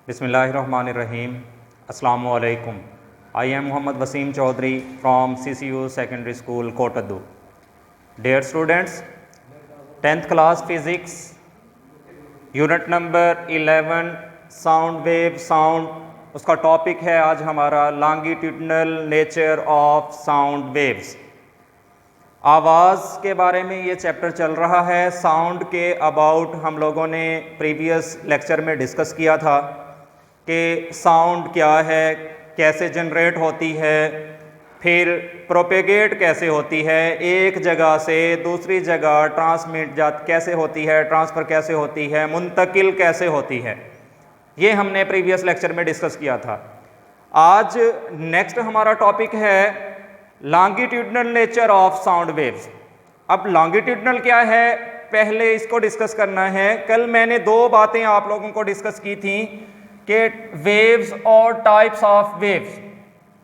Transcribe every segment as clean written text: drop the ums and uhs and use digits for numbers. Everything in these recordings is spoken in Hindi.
Bismillahirrahmanirrahim. Assalamu alaikum. I am Muhammad Wasim Chaudhary from CCU Secondary School, Kotaddu. Dear students, 10th class physics, unit number 11, sound wave sound, उसका टॉपिक है आज हमारा longitudinal nature of sound waves. आवाज़ के बारे में ये चैप्टर चल रहा है। साउंड के अबाउट हम लोगों ने प्रीवियस लेक्चर में डिस्कस किया था कि साउंड क्या है, कैसे जनरेट होती है, फिर प्रोपेगेट कैसे होती है, एक जगह से दूसरी जगह ट्रांसमिट कैसे होती है, ट्रांसफ़र कैसे होती है, मुंतकिल कैसे होती है, ये हमने प्रीवियस लेक्चर में डिस्कस किया था। आज नेक्स्ट हमारा टॉपिक है longitudinal nature of sound waves. अब लॉन्गिट्यूडनल क्या है, पहले इसको डिस्कस करना है। कल मैंने दो बातें आप लोगों को डिस्कस की थी कि वेव्स और टाइप्स ऑफ वेव्स।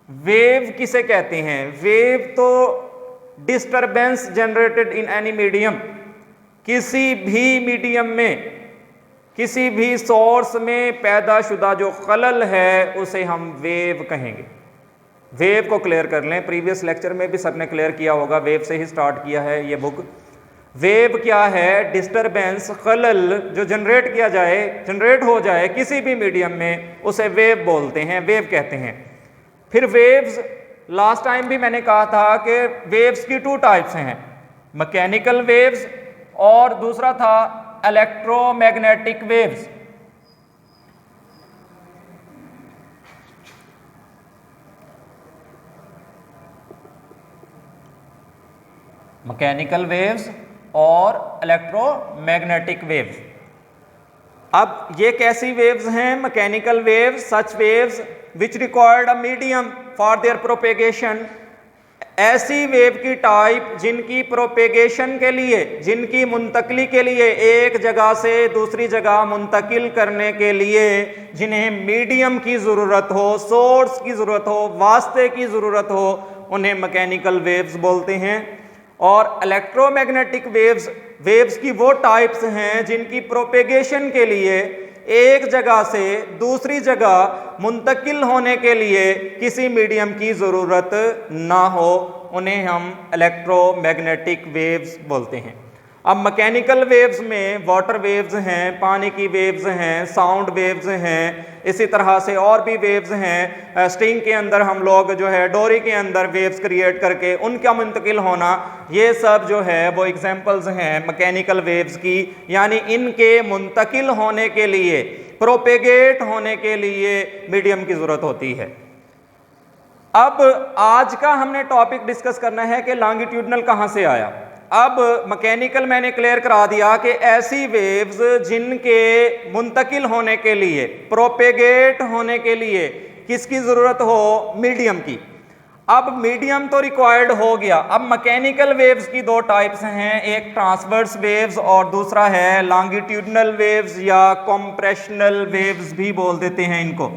वेव किसे कहते हैं? वेव तो disturbance generated in any medium, किसी भी मीडियम में, किसी भी सोर्स में पैदा शुदा जो खलल है उसे हम वेव कहेंगे। वेव को क्लियर कर लें, प्रीवियस लेक्चर में भी सबने क्लियर किया होगा, वेव से ही स्टार्ट किया है ये बुक। वेव क्या है? डिस्टरबेंस, खलल जो जनरेट हो जाए किसी भी मीडियम में, उसे वेव बोलते हैं, वेव कहते हैं। फिर वेव्स, लास्ट टाइम भी मैंने कहा था कि वेव्स की टू टाइप्स हैं, मैकेनिकल वेव्स और दूसरा था इलेक्ट्रोमैग्नेटिक वेव्स। मैकेनिकल वेव्स और इलेक्ट्रोमैग्नेटिक वेव्स। अब ये कैसी वेव्स हैं? Mechanical waves, such waves which required a medium for their propagation. ऐसी वेव की टाइप जिनकी प्रोपेगेशन के लिए, जिनकी मुंतकली के लिए, एक जगह से दूसरी जगह मुंतकिल करने के लिए जिन्हें मीडियम की ज़रूरत हो, सोर्स की ज़रूरत हो, वास्ते की ज़रूरत हो, उन्हें मैकेनिकल वेव्स बोलते हैं। और इलेक्ट्रोमैग्नेटिक वेव्स, वेव्स की वो टाइप्स हैं जिनकी प्रोपेगेशन के लिए, एक जगह से दूसरी जगह मुंतकिल होने के लिए किसी मीडियम की ज़रूरत ना हो, उन्हें हम इलेक्ट्रोमैग्नेटिक वेव्स बोलते हैं। अब मैकेनिकल वेव्स में वाटर वेव्स हैं, पानी की वेव्स हैं, साउंड वेव्स हैं, इसी तरह से और भी वेव्स हैं। स्ट्रिंग के अंदर हम लोग जो है डोरी के अंदर वेव्स क्रिएट करके उनका मुंतकिल होना, ये सब जो है वो एग्जांपल्स हैं मैकेनिकल वेव्स की। यानी इनके मुंतकिल होने के लिए, प्रोपेगेट होने के लिए मीडियम की ज़रूरत होती है। अब आज का हमने टॉपिक डिस्कस करना है कि लॉन्गिट्यूडनल कहाँ से आया। अब मैकेनिकल मैंने क्लियर करा दिया कि ऐसी वेव्स जिनके मुंतकिल होने के लिए, प्रोपेगेट होने के लिए किसकी ज़रूरत हो? मीडियम की। अब मीडियम तो रिक्वायर्ड हो गया। अब मैकेनिकल वेव्स की दो टाइप्स हैं, एक ट्रांसवर्स वेव्स और दूसरा है लॉन्गिट्यूडनल वेव्स या कॉम्प्रेशनल वेव्स भी बोल देते हैं इनको।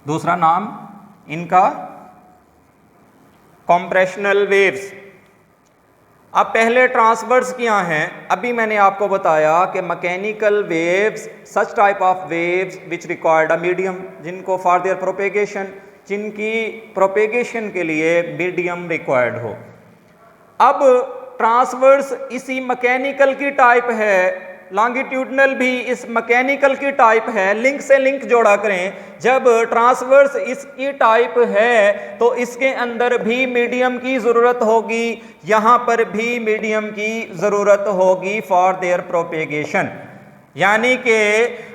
दूसरा नाम इनका कॉम्प्रेशनल वेव्स। अब पहले ट्रांसवर्स क्या हैं? अभी मैंने आपको बताया कि mechanical waves, such type of waves which required a medium, जिनको फॉर देयर प्रोपेगेशन, जिनकी प्रोपेगेशन के लिए मीडियम रिक्वायर्ड हो। अब ट्रांसवर्स इसी मैकेनिकल की टाइप है, लॉन्गिट्यूडनल भी इस मैकेनिकल की टाइप है। लिंक से लिंक जोड़ा करें, जब ट्रांसवर्स इसकी टाइप है तो इसके अंदर भी मीडियम की ज़रूरत होगी, यहाँ पर भी मीडियम की ज़रूरत होगी फॉर देयर प्रोपेगेशन। यानी कि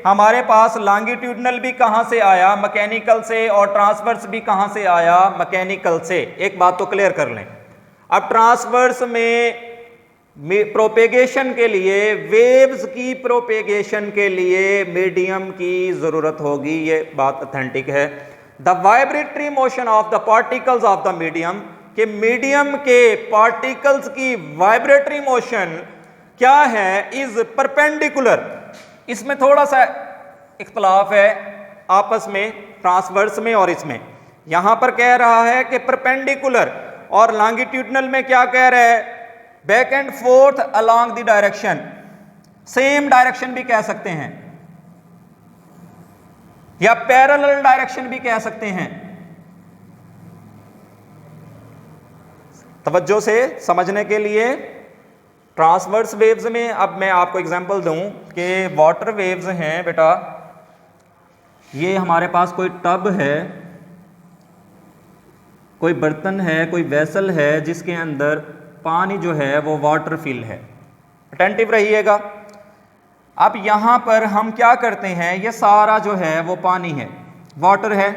हमारे पास लॉन्गिट्यूडनल भी कहाँ से आया? मैकेनिकल से। और ट्रांसवर्स भी कहाँ से आया? मैकेनिकल से। एक बात तो क्लियर कर लें। अब ट्रांसवर्स में प्रोपेगेशन के लिए, वेव्स की प्रोपेगेशन के लिए मीडियम की ज़रूरत होगी, ये बात ऑथेंटिक है। The vibratory motion of the particles of the medium, कि मीडियम के पार्टिकल्स की वाइब्रेटरी मोशन क्या है? Is perpendicular. इसमें थोड़ा सा इख्तलाफ है आपस में, ट्रांसवर्स में और इसमें। यहां पर कह रहा है कि परपेंडिकुलर, और लॉन्गिट्यूडनल में क्या कह रहा है? Back and fourth along the direction, same direction भी कह सकते हैं या पैरेलल डायरेक्शन भी कह सकते हैं। तवज्जो से समझने के लिए, ट्रांसवर्स वेव्स में अब मैं आपको एग्जांपल दूं कि वाटर वेव्स हैं बेटा, ये हमारे पास कोई टब है, कोई बर्तन है, कोई वेसल है जिसके अंदर पानी जो है वो वाटर फिल है। अटेंटिव रहिएगा। अब यहां पर हम क्या करते हैं, ये सारा जो है वो पानी है, वाटर है।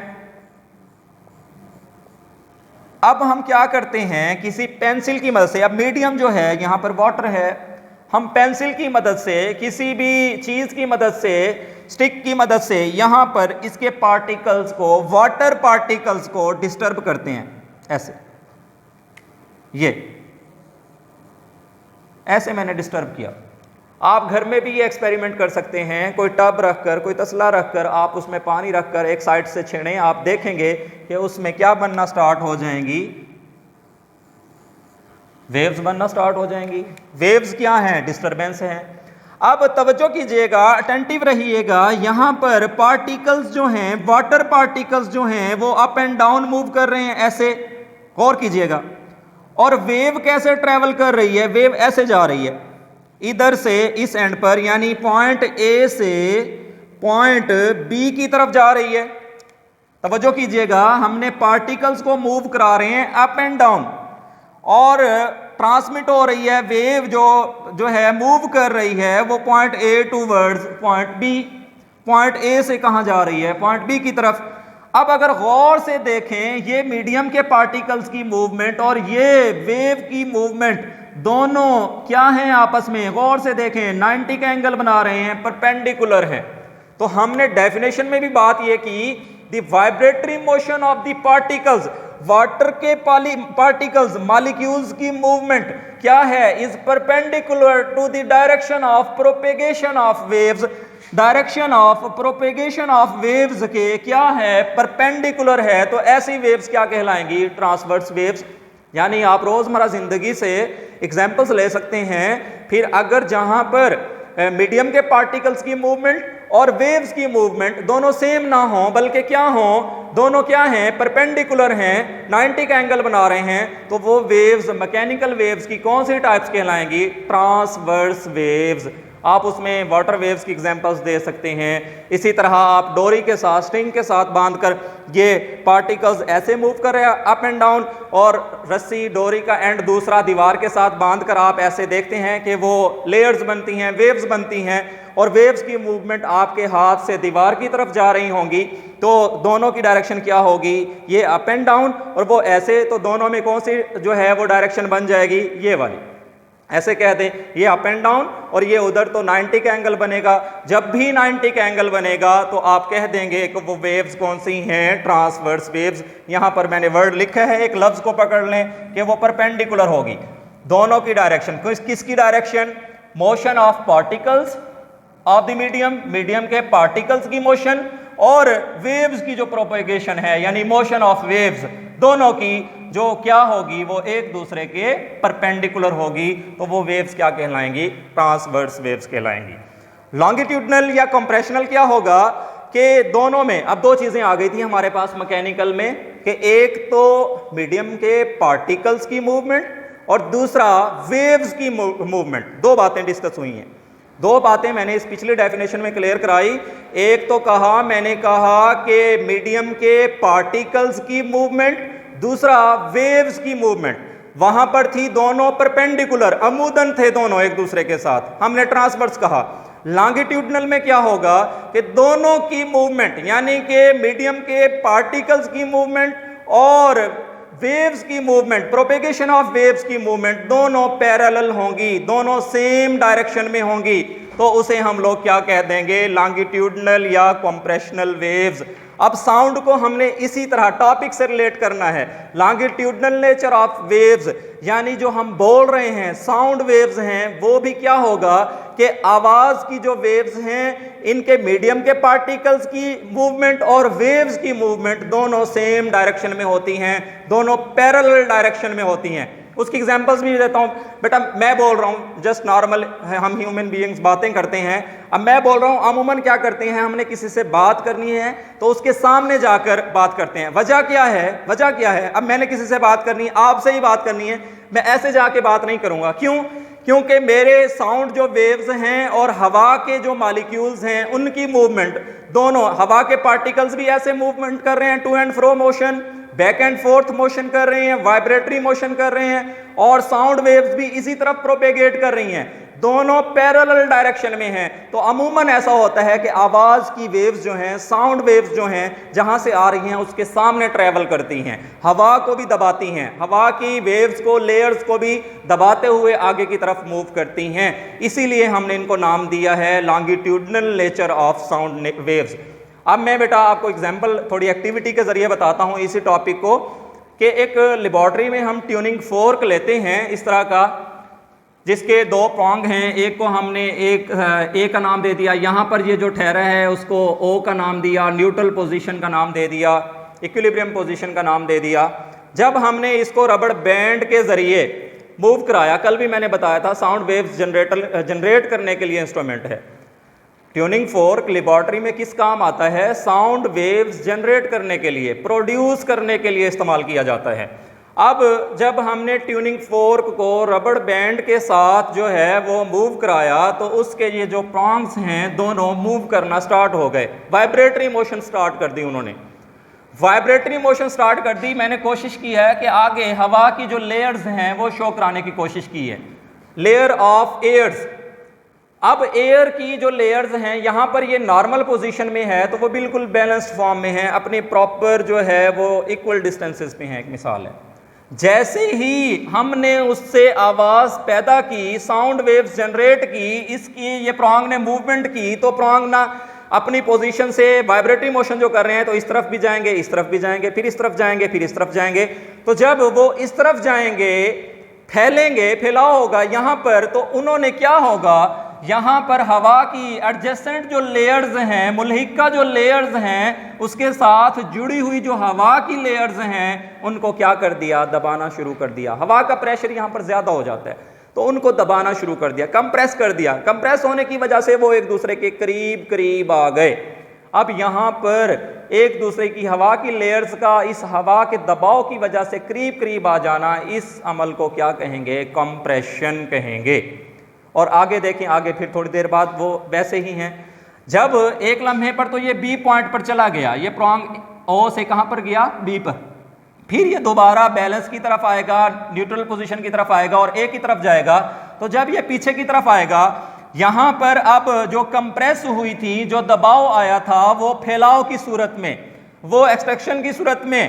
अब हम क्या करते हैं, किसी पेंसिल की मदद से, अब मीडियम जो है यहां पर वाटर है, हम पेंसिल की मदद से, किसी भी चीज की मदद से, स्टिक की मदद से यहां पर इसके पार्टिकल्स को, वाटर पार्टिकल्स को डिस्टर्ब करते हैं। ऐसे, ये ऐसे मैंने डिस्टर्ब किया। आप घर में भी ये एक्सपेरिमेंट कर सकते हैं। कोई टब रखकर, कोई तसला रखकर, आप उसमें पानी रखकर एक साइड से छेड़ें, आप देखेंगे कि उसमें क्या बनना स्टार्ट हो जाएंगी, वेव्स बनना स्टार्ट हो जाएंगी। वेव्स क्या हैं? डिस्टरबेंस हैं। अब तवज्जो कीजिएगा, अटेंटिव रहिएगा। यहां पर पार्टिकल्स जो हैं, वाटर पार्टिकल्स जो हैं, वो अप एंड डाउन मूव कर रहे हैं, ऐसे। गौर कीजिएगा। और वेव कैसे ट्रेवल कर रही है? वेव ऐसे जा रही है, इधर से इस एंड पर, यानी पॉइंट ए से पॉइंट बी की तरफ जा रही है। तवज्जो कीजिएगा, हमने पार्टिकल्स को मूव करा रहे हैं अप एंड डाउन, और ट्रांसमिट हो रही है वेव जो है मूव कर रही है, वो point A towards point B. Point A से कहां जा रही है? पॉइंट बी की तरफ। अब अगर गौर से देखें, ये मीडियम के पार्टिकल्स की मूवमेंट और ये वेव की मूवमेंट दोनों क्या हैं आपस में? गौर से देखें, 90 का एंगल बना रहे हैं, परपेंडिकुलर है। तो हमने डेफिनेशन में भी बात ये की, the vibratory motion of the particles, water के पार्टिकल्स, मॉलिक्यूल्स की मूवमेंट क्या है? Is perpendicular to the direction of propagation of waves. Direction of propagation of waves के क्या है? परपेंडिकुलर है। तो ऐसी वेव्स क्या कहलाएंगी? Transverse waves. यानी आप रोजमर्रा जिंदगी से एग्जाम्पल्स ले सकते हैं। फिर अगर जहां पर मीडियम के पार्टिकल्स की मूवमेंट और वेव्स की मूवमेंट दोनों सेम ना हो, बल्कि क्या हो, दोनों क्या हैं? परपेंडिकुलर हैं, 90 का एंगल बना रहे हैं, तो वो वेव्स, मैकेनिकल वेव्स की कौन सी टाइप्स कहलाएंगी? Transverse waves. आप उसमें वाटर वेव्स की एग्जांपल्स दे सकते हैं। इसी तरह आप डोरी के साथ, स्ट्रिंग के साथ बांधकर ये पार्टिकल्स ऐसे मूव कर रहे हैं अप एंड डाउन, और रस्सी, डोरी का एंड दूसरा दीवार के साथ बांधकर आप ऐसे देखते हैं कि वो लेयर्स बनती हैं, वेव्स बनती हैं, और वेव्स की मूवमेंट आपके हाथ से दीवार की तरफ जा रही होंगी, तो दोनों की डायरेक्शन क्या होगी? ये अप एंड डाउन, और वो ऐसे, तो दोनों में कौन सी जो है वो डायरेक्शन बन जाएगी? ये वाली। ऐसे कह दें, ये अप एंड डाउन और ये उधर, तो 90 का एंगल बनेगा। जब भी 90 का एंगल बनेगा तो आप कह देंगे कि वो वेव्स कौन सी हैं? Transverse waves. यहां पर मैंने वर्ड लिखा है, एक लफ्ज को पकड़ लें कि वो परपेंडिकुलर होगी, दोनों की डायरेक्शन। किसकी direction? Motion of particles of the medium, medium के पार्टिकल्स की मोशन, और वेव्स की जो प्रोपेगेशन है, यानी मोशन ऑफ वेव्स, दोनों की जो क्या होगी? वो एक दूसरे के परपेंडिकुलर होगी। तो वो वेव्स क्या कहलाएंगी? ट्रांसवर्स वेव्स कहलाएंगी। लॉन्गिट्यूडनल या कंप्रेशनल क्या होगा? कि दोनों में अब दो चीजें आ गई थी हमारे पास मैकेनिकल में, कि एक तो मीडियम के पार्टिकल्स की मूवमेंट और दूसरा वेव्स की मूवमेंट। दो बातें डिस्कस हुई हैं। दो बातें मैंने इस पिछली डेफिनेशन में क्लियर कराई। एक तो मैंने कहा कि मीडियम के पार्टिकल्स की मूवमेंट, दूसरा वेव्स की मूवमेंट। वहां पर थी दोनों परपेंडिकुलर, अमूदन थे दोनों एक दूसरे के साथ, हमने ट्रांसवर्स कहा। लॉन्गिट्यूडनल में क्या होगा कि दोनों की मूवमेंट, यानी कि मीडियम के पार्टिकल्स की मूवमेंट और वेव्स की मूवमेंट, प्रोपेगेशन ऑफ वेव्स की मूवमेंट, दोनों पैरेलल होंगी, दोनों सेम डायरेक्शन में होंगी। तो उसे हम लोग क्या कह देंगे? लॉन्गिट्यूडनल या कंप्रेशनल वेव्स। अब साउंड को हमने इसी तरह टॉपिक से रिलेट करना है। लॉन्गिट्यूडनल नेचर ऑफ वेव्स, यानी जो हम बोल रहे हैं साउंड वेव्स हैं, वो भी क्या होगा कि आवाज की जो वेव्स हैं, इनके मीडियम के पार्टिकल्स की मूवमेंट और वेव्स की मूवमेंट दोनों सेम डायरेक्शन में होती हैं, दोनों पैरेलल डायरेक्शन में होती हैं। उसकी एग्जांपल्स भी देता हूँ। बेटा मैं बोल रहा हूँ, जस्ट नॉर्मल हम ह्यूमन बीइंग्स बातें करते हैं। अब मैं बोल रहा हूँ, अमूमन क्या करते हैं, हमने किसी से बात करनी है तो उसके सामने जाकर बात करते हैं। वजह क्या है, वजह क्या है? अब मैंने किसी से बात करनी है, आपसे ही बात करनी है, मैं ऐसे जाके बात नहीं करूँगा। क्यों? क्योंकि मेरे साउंड जो वेव्स हैं और हवा के जो मॉलिक्यूल्स हैं उनकी मूवमेंट, दोनों हवा के पार्टिकल्स भी ऐसे मूवमेंट कर रहे हैं, to and fro motion, back and forth motion कर रहे हैं, वाइब्रेटरी मोशन कर रहे हैं, और साउंड वेव्स भी इसी तरफ प्रोपेगेट कर रही हैं, दोनों पैरेलल डायरेक्शन में हैं। तो अमूमन ऐसा होता है कि आवाज की वेव्स जो हैं, साउंड वेव्स जो हैं, जहां से आ रही हैं उसके सामने ट्रैवल करती हैं, हवा को भी दबाती हैं, हवा की वेव्स को, लेयर्स को भी दबाते हुए आगे की तरफ मूव करती हैं। इसीलिए हमने इनको नाम दिया है longitudinal nature of sound waves. अब मैं बेटा आपको एग्जाम्पल थोड़ी एक्टिविटी के जरिए बताता हूं इसी टॉपिक को, कि एक लेबॉर्ट्री में हम ट्यूनिंग फोर्क लेते हैं इस तरह का, जिसके दो प्रॉन्ग हैं, एक को हमने ए का नाम दे दिया, यहाँ पर ये जो ठहरा है उसको ओ का नाम दिया, न्यूट्रल पोजीशन का नाम दे दिया, इक्विलिब्रियम पोजीशन का नाम दे दिया। जब हमने इसको रबड़ बैंड के जरिए मूव कराया, कल भी मैंने बताया था साउंड वेव्स जनरेट करने के लिए इंस्ट्रूमेंट है। ट्यूनिंग फोर्क लेबॉर्ट्री में किस काम आता है? साउंड वेव्स जनरेट करने के लिए, प्रोड्यूस करने के लिए इस्तेमाल किया जाता है। अब जब हमने ट्यूनिंग फोर्क को रबड़ बैंड के साथ जो है वो मूव कराया, तो उसके ये जो प्रॉन्ग्स हैं दोनों मूव करना स्टार्ट हो गए, वाइब्रेटरी मोशन स्टार्ट कर दी उन्होंने, वाइब्रेटरी मोशन स्टार्ट कर दी। मैंने कोशिश की है कि आगे हवा की जो लेयर्स हैं वो शो कराने की कोशिश की है, लेयर ऑफ एयर्स। अब एयर की जो लेयर्स हैं, यहाँ पर ये नॉर्मल पोजीशन में है तो वो बिल्कुल बैलेंस्ड फॉर्म में है, अपने प्रॉपर जो है वो इक्वल डिस्टेंसेस पे हैं। एक मिसाल है, जैसे ही हमने उससे आवाज पैदा की, साउंड वेव्स जनरेट की, इसकी ये प्रॉन्ग ने मूवमेंट की, तो प्रॉन्ग ना अपनी पोजीशन से वाइब्रेटरी मोशन जो कर रहे हैं तो इस तरफ भी जाएंगे, इस तरफ भी जाएंगे, फिर इस तरफ जाएंगे, फिर इस तरफ जाएंगे। तो जब वो इस तरफ जाएंगे, फैलेंगे, फैलाव होगा यहाँ पर, तो उन्होंने क्या होगा, यहाँ पर हवा की एडजेसेंट जो लेयर्स हैं, मुल्हिका जो लेयर्स हैं, उसके साथ जुड़ी हुई जो हवा की लेयर्स हैं, उनको क्या कर दिया, दबाना शुरू कर दिया। हवा का प्रेशर यहाँ पर ज्यादा हो जाता है तो उनको दबाना शुरू कर दिया, कंप्रेस कर दिया। कंप्रेस होने की वजह से वो एक दूसरे के करीब करीब आ गए। अब यहाँ पर एक दूसरे की हवा की लेयर्स का इस हवा के दबाव की वजह से करीब करीब आ जाना, इस अमल को क्या कहेंगे, कंप्रेशन कहेंगे। और आगे देखें, आगे फिर थोड़ी देर बाद वो वैसे ही हैं। जब एक लम्हे पर तो ये बी पॉइंट पर चला गया, ये प्रॉन्ग ओ से कहाँ पर गया, बी पर, फिर ये दोबारा बैलेंस की तरफ आएगा, न्यूट्रल पोजीशन की तरफ आएगा और ए की तरफ जाएगा। तो जब ये पीछे की तरफ आएगा, यहां पर अब जो कंप्रेस हुई थी, जो दबाव आया था, वो फैलाव की सूरत में, वो एक्सट्रैक्शन की सूरत में,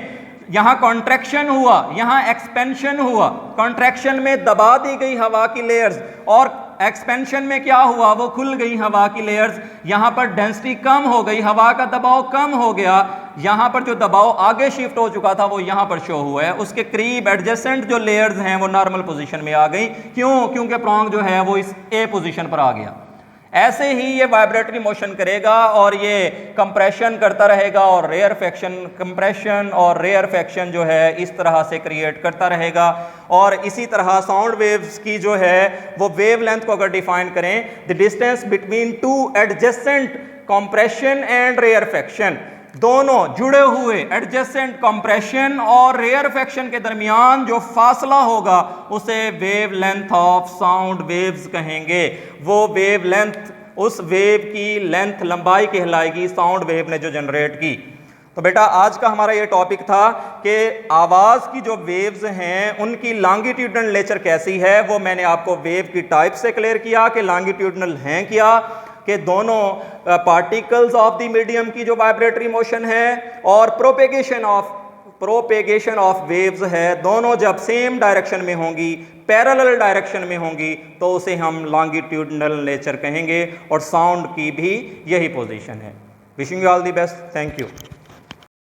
यहां कॉन्ट्रैक्शन हुआ, यहां एक्सपेंशन हुआ। कॉन्ट्रैक्शन में दबा दी गई हवा की लेयर्स और एक्सपेंशन में क्या हुआ, वो खुल गई हवा की लेयर्स। यहां पर डेंसिटी कम हो गई, हवा का दबाव कम हो गया। यहां पर जो दबाव आगे शिफ्ट हो चुका था वो यहां पर शो हुआ है, उसके करीब एडजेसेंट जो लेयर्स हैं वो नॉर्मल पोजीशन में आ गई। क्यों? क्योंकि प्रॉन्ग जो है वो इस ए पोजीशन पर आ गया। ऐसे ही ये वाइब्रेटरी मोशन करेगा और ये कंप्रेशन करता रहेगा और रेयरफेक्शन, कंप्रेशन और रेयरफेक्शन जो है इस तरह से क्रिएट करता रहेगा। और इसी तरह साउंड वेव्स की जो है वो वेवलेंथ को अगर डिफाइन करें, the distance between two adjacent compression and rarefaction, दोनों जुड़े हुए एडजेसेंट कंप्रेशन और रेयरफेक्शन के दरमियान जो फासला होगा उसे वेवलेंथ ऑफ साउंड वेव्स कहेंगे। वो वेवलेंथ उस वेव की लेंथ, लंबाई कहलाएगी साउंड वेव ने जो जनरेट की। तो बेटा आज का हमारा ये टॉपिक था कि आवाज की जो वेव्स हैं उनकी लॉन्गिट्यूडनल नेचर कैसी है। वो मैंने आपको वेव की टाइप से क्लियर किया कि लॉन्गिट्यूडनल हैं क्या, कि दोनों पार्टिकल्स ऑफ द मीडियम की जो वाइब्रेटरी मोशन है और प्रोपेगेशन ऑफ वेव्स है, दोनों जब सेम डायरेक्शन में होंगी, पैरेलल डायरेक्शन में होंगी, तो उसे हम लॉन्गिट्यूडनल नेचर कहेंगे। और साउंड की भी यही पोजीशन है। Wishing you all the best, thank you.